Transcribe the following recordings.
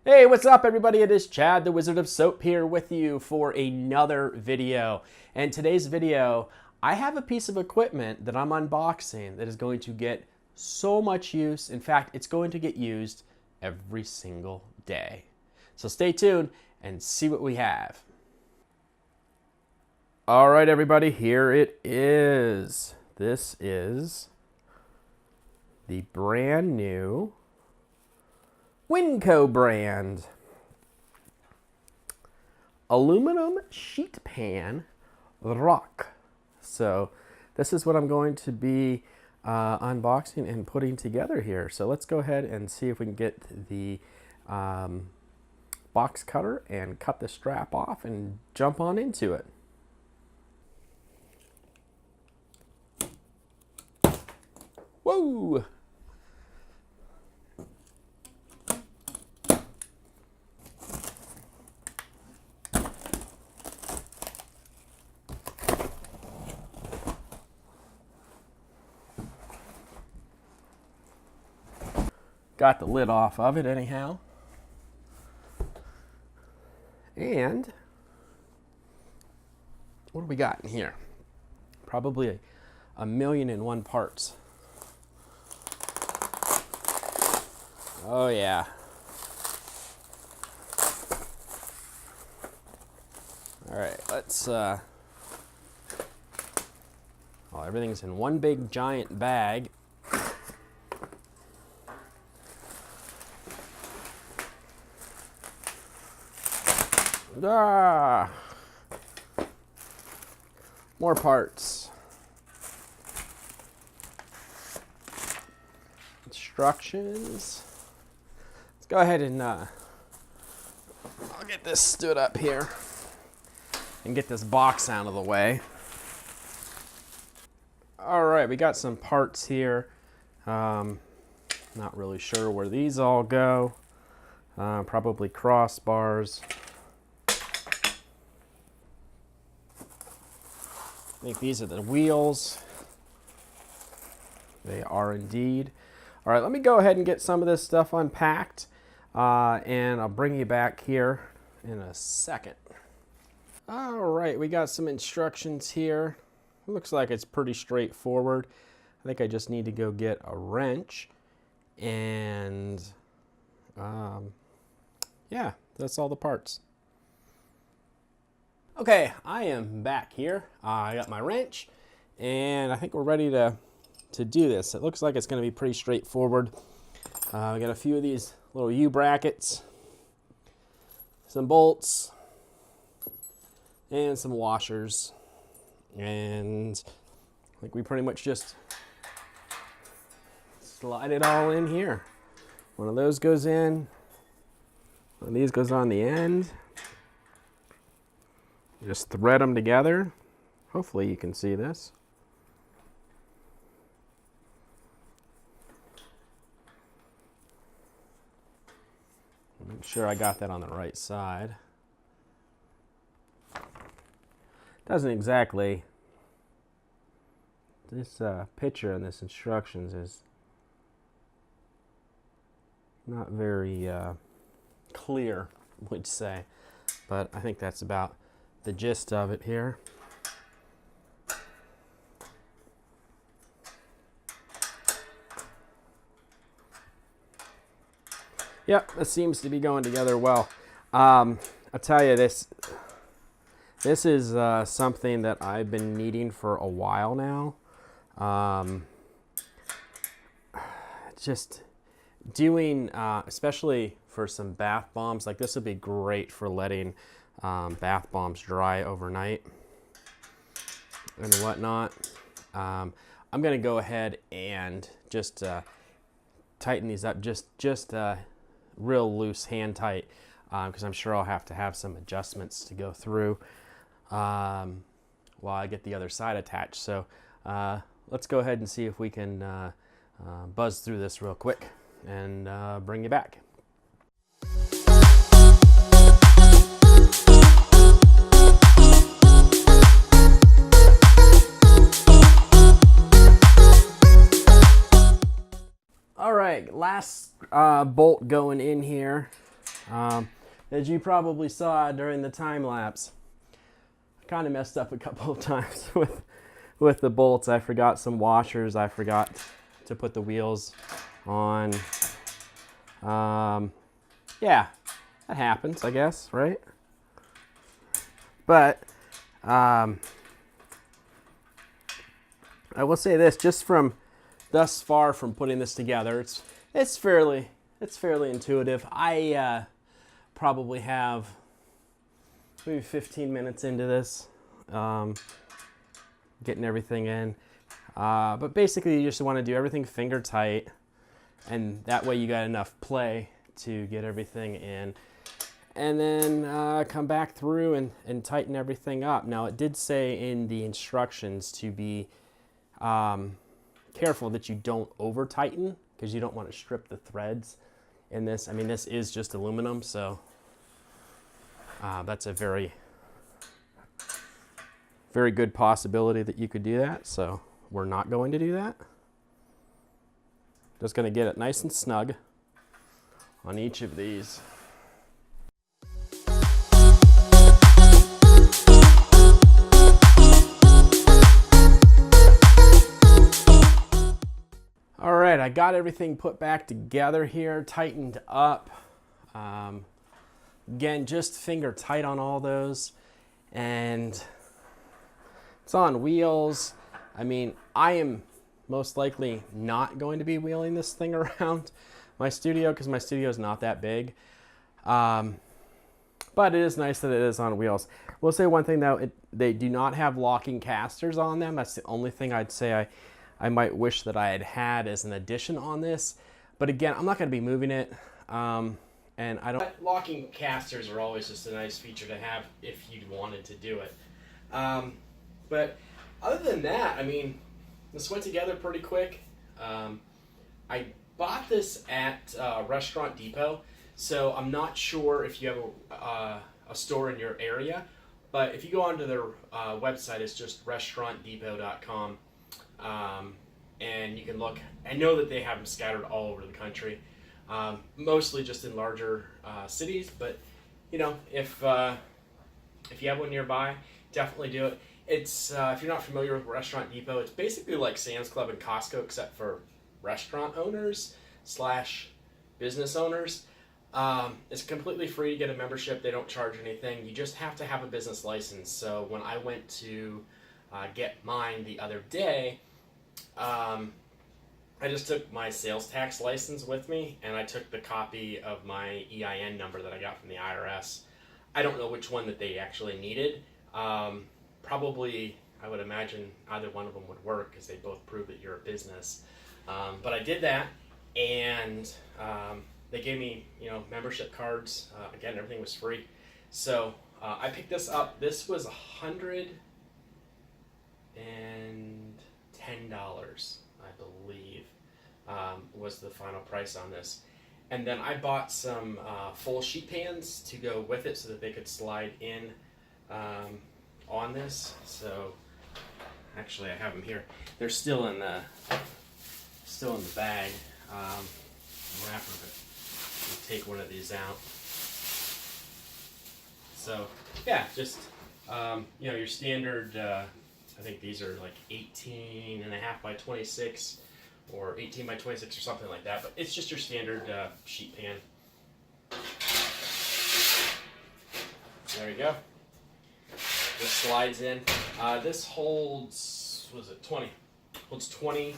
Hey, what's up everybody? It is Chad, the Wizard of Soap, here with you for another video. And today's video, I have a piece of equipment that I'm unboxing that is going to get so much use. In fact, it's going to get used every single day. So stay tuned and see what we have. All right, everybody, here it is. This is the brand new Winco brand aluminum sheet pan rock. So this is what I'm going to be unboxing and putting together here. So let's go ahead and see if we can get the box cutter and cut the strap off and jump on into it. Whoa! Got the lid off of it anyhow. And what do we got in here? Probably a million and one parts. Oh yeah. All right, let's well, everything's in one big giant bag. Ah, more parts. Instructions. Let's go ahead and I'll get this stood up here and get this box out of the way. All right, we got some parts here. Not really sure where these all go. Probably crossbars. I think these are the wheels. They are indeed. All right, let me go ahead and get some of this stuff unpacked, and I'll bring you back here in a second. All right, we got some instructions here. It looks like it's pretty straightforward. I think I just need to go get a wrench, and yeah, that's all the parts. Okay, I am back here. I got my wrench, and I think we're ready to do this. It looks like it's going to be pretty straightforward. We got a few of these little U-brackets, some bolts, and some washers. And I think we pretty much just slide it all in here. One of those goes in, one of these goes on the end. Just thread them together. Hopefully you can see this. Make sure I got that on the right side. Doesn't exactly, this picture and this instructions is not very clear, would say, but I think that's about the gist of it here. Yep, this seems to be going together well. I'll tell you, this is something that I've been needing for a while now. Just doing, especially for some bath bombs, like this would be great for letting bath bombs dry overnight and whatnot. I'm gonna go ahead and just tighten these up, just real loose, hand tight, because I'm sure I'll have to have some adjustments to go through while I get the other side attached. So let's go ahead and see if we can buzz through this real quick and bring you back. All right, last bolt going in here. As you probably saw during the time lapse, I kind of messed up a couple of times with the bolts. I forgot some washers. I forgot to put the wheels on. Yeah, that happens, I guess, right? But I will say this, just from thus far from putting this together, it's fairly intuitive. I probably have maybe 15 minutes into this, getting everything in. But basically, you just want to do everything finger tight, and that way you got enough play to get everything in. And then come back through and tighten everything up. Now, it did say in the instructions to be careful that you don't over tighten, because you don't want to strip the threads in this. I mean, this is just aluminum, so that's a very good possibility that you could do that. So we're not going to do that. Just going to get it nice and snug on each of these. All right, I got everything put back together here, tightened up. Again, just finger tight on all those. And it's on wheels. I mean, I am most likely not going to be wheeling this thing around my studio because my studio is not that big. But it is nice that it is on wheels. We'll say one thing though, they do not have locking casters on them. That's the only thing I'd say I might wish that I had had as an addition on this. But again, I'm not going to be moving it. And I don't. Locking casters are always just a nice feature to have if you wanted to do it. But other than that, I mean, this went together pretty quick. I bought this at Restaurant Depot, so I'm not sure if you have a store in your area. But if you go onto their website, it's just restaurantdepot.com. And you can look. I know that they have them scattered all over the country, mostly just in larger cities. But you know, if you have one nearby, definitely do it. It's if you're not familiar with Restaurant Depot, it's basically like Sam's Club and Costco, except for restaurant owners / business owners. It's completely free to get a membership. They don't charge anything. You just have to have a business license. So when I went to get mine the other day, I just took my sales tax license with me, and I took the copy of my EIN number that I got from the IRS. I don't know which one that they actually needed. Probably, I would imagine either one of them would work because they both prove that you're a business. But I did that, and they gave me, membership cards. Again, everything was free. So I picked this up. This was $110, I believe, was the final price on this. And then I bought some full sheet pans to go with it so that they could slide in on this. So actually, I have them here. They're still in the bag. Wrapper, but I'll take one of these out. So yeah, just your standard. I think these are like 18.5 by 26 or 18 by 26 or something like that. But it's just your standard sheet pan. There you go. This slides in. This holds, what is it, 20. Holds 20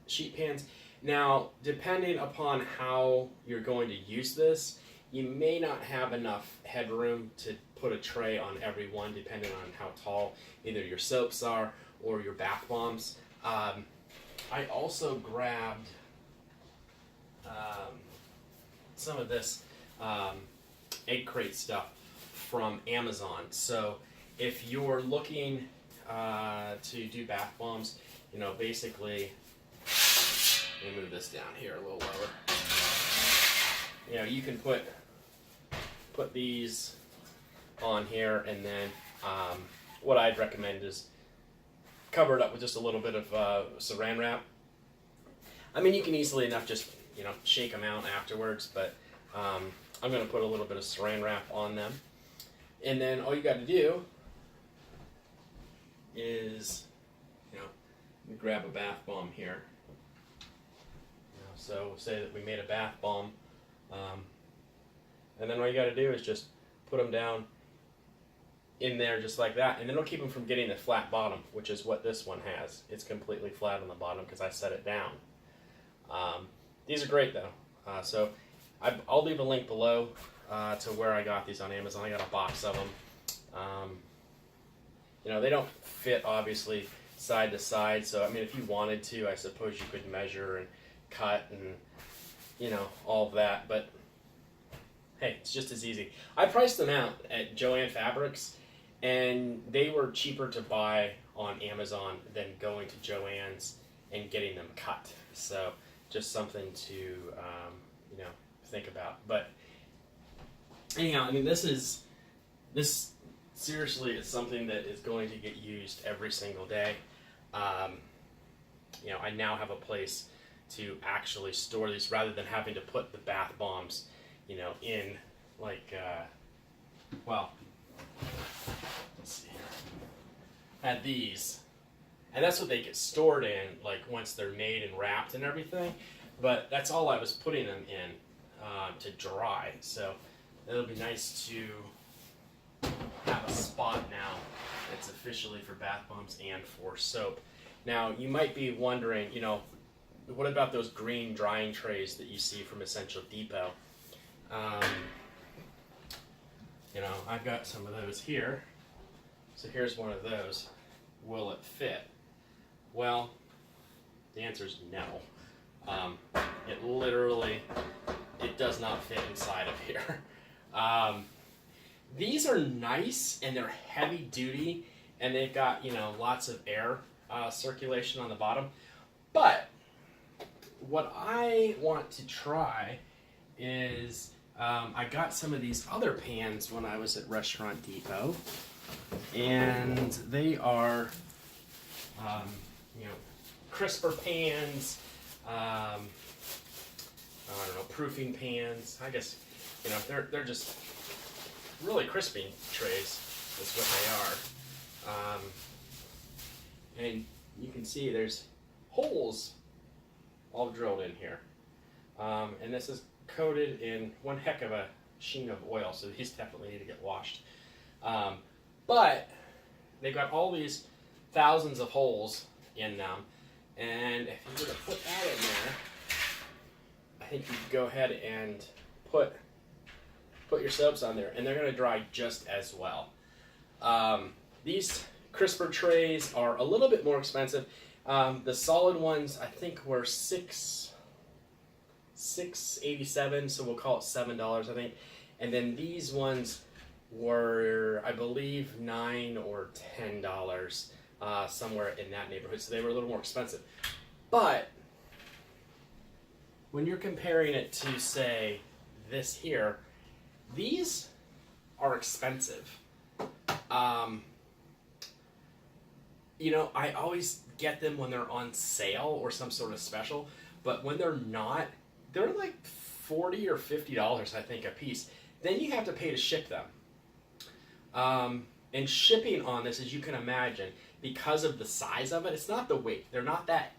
sheet pans. Now, depending upon how you're going to use this, you may not have enough headroom to put a tray on every one, depending on how tall either your soaps are or your bath bombs. I also grabbed some of this egg crate stuff from Amazon. So if you're looking to do bath bombs, basically, let me move this down here a little lower. You can put these on here, and then what I'd recommend is cover it up with just a little bit of saran wrap. I mean, you can easily enough just shake them out afterwards, but I'm going to put a little bit of saran wrap on them. And then all you got to do is, grab a bath bomb here. So say that we made a bath bomb, and then all you got to do is just put them down in there just like that, and then it'll keep them from getting the flat bottom, which is what this one has. It's completely flat on the bottom because I set it down. These are great though. So I'll leave a link below to where I got these on Amazon. I got a box of them. They don't fit obviously side to side, so I mean if you wanted to, I suppose you could measure and cut and all of that, but hey, it's just as easy. I priced them out at Joann Fabrics, and they were cheaper to buy on Amazon than going to Joann's and getting them cut. So just something to think about. But anyhow, I mean this seriously is something that is going to get used every single day. I now have a place to actually store these rather than having to put the bath bombs, in like, let's see here. I had these, and that's what they get stored in, like once they're made and wrapped and everything. But that's all I was putting them in to dry. So it'll be nice to have a spot now that's officially for bath bombs and for soap. Now you might be wondering, what about those green drying trays that you see from Essential Depot? I've got some of those here. So here's one of those. Will it fit? Well, the answer is no. It does not fit inside of here. These are nice and they're heavy duty and they've got, lots of air circulation on the bottom. But what I want to try is I got some of these other pans when I was at Restaurant Depot, and they are crisper pans, I don't know, proofing pans. I guess they're just really crisping trays. That's what they are. And you can see there's holes all drilled in here. And this is coated in one heck of a sheen of oil, so these definitely need to get washed. But they've got all these thousands of holes in them, and if you were to put that in there, I think you could go ahead and put your soaps on there, and they're going to dry just as well. These crisper trays are a little bit more expensive. The solid ones I think were $6.87, so we'll call it $7 I think. And then these ones were, I believe, $9 or $10, somewhere in that neighborhood. So they were a little more expensive. But when you're comparing it to, say, this here, these are expensive. I always get them when they're on sale or some sort of special, but when they're not, they're like $40 or $50, I think, a piece. Then you have to pay to ship them. And shipping on this, as you can imagine, because of the size of it, it's not the weight. They're not that,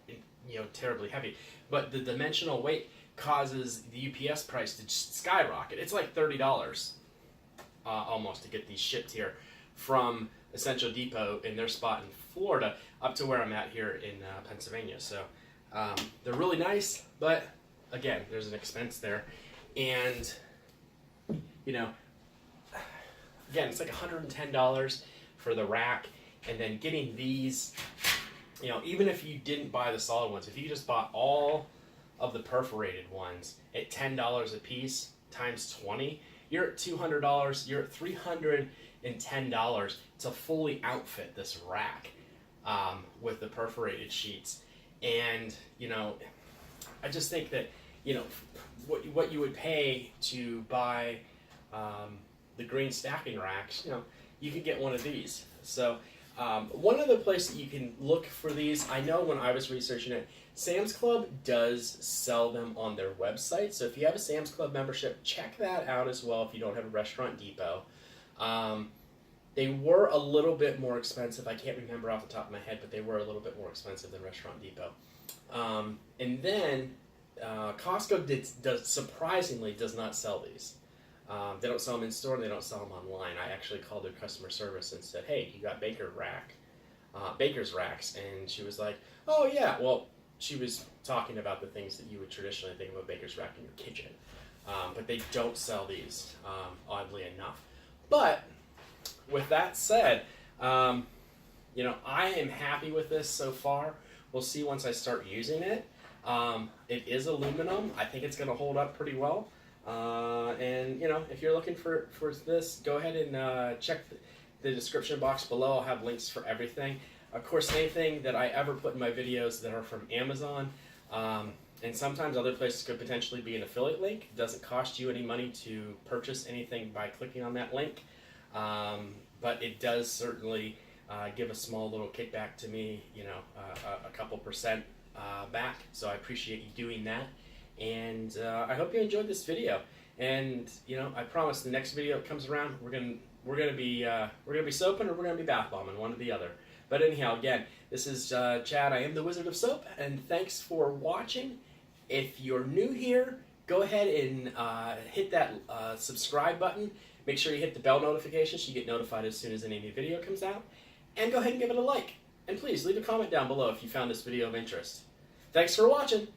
terribly heavy, but the dimensional weight causes the UPS price to just skyrocket. It's like $30 almost to get these shipped here from Essential Depot in their spot in Florida up to where I'm at here in Pennsylvania. So they're really nice, but again, there's an expense there. And, again, it's like $110 for the rack. And then getting these, even if you didn't buy the solid ones, if you just bought all of the perforated ones at $10 a piece times 20, you're at $200. You're at $310 to fully outfit this rack with the perforated sheets. And I just think that what you would pay to buy the green stacking racks, you could get one of these. So One other place that you can look for these, I know when I was researching it, Sam's Club does sell them on their website. So if you have a Sam's Club membership, check that out as well if you don't have a Restaurant Depot. They were a little bit more expensive. I can't remember off the top of my head, but they were a little bit more expensive than Restaurant Depot. And then Costco surprisingly does not sell these. They don't sell them in store, and they don't sell them online. I actually called their customer service and said, "Hey, you got baker's racks?" And she was like, "Oh yeah." Well, she was talking about the things that you would traditionally think of a baker's rack in your kitchen, but they don't sell these, oddly enough. But with that said, I am happy with this so far. We'll see once I start using it. It is aluminum. I think it's going to hold up pretty well. And if you're looking for this, go ahead and check the description box below. I'll have links for everything. Of course, anything that I ever put in my videos that are from Amazon, and sometimes other places could potentially be an affiliate link. It doesn't cost you any money to purchase anything by clicking on that link, but it does certainly give a small little kickback to me, a couple percent back. So I appreciate you doing that. And I hope you enjoyed this video. And I promise the next video that comes around, we're gonna be soaping, or we're gonna be bath bombing, one or the other. But anyhow, again, this is Chad. I am the Wizard of Soap, and thanks for watching. If you're new here, go ahead and hit that subscribe button. Make sure you hit the bell notification so you get notified as soon as any new video comes out. And go ahead and give it a like. And please leave a comment down below if you found this video of interest. Thanks for watching.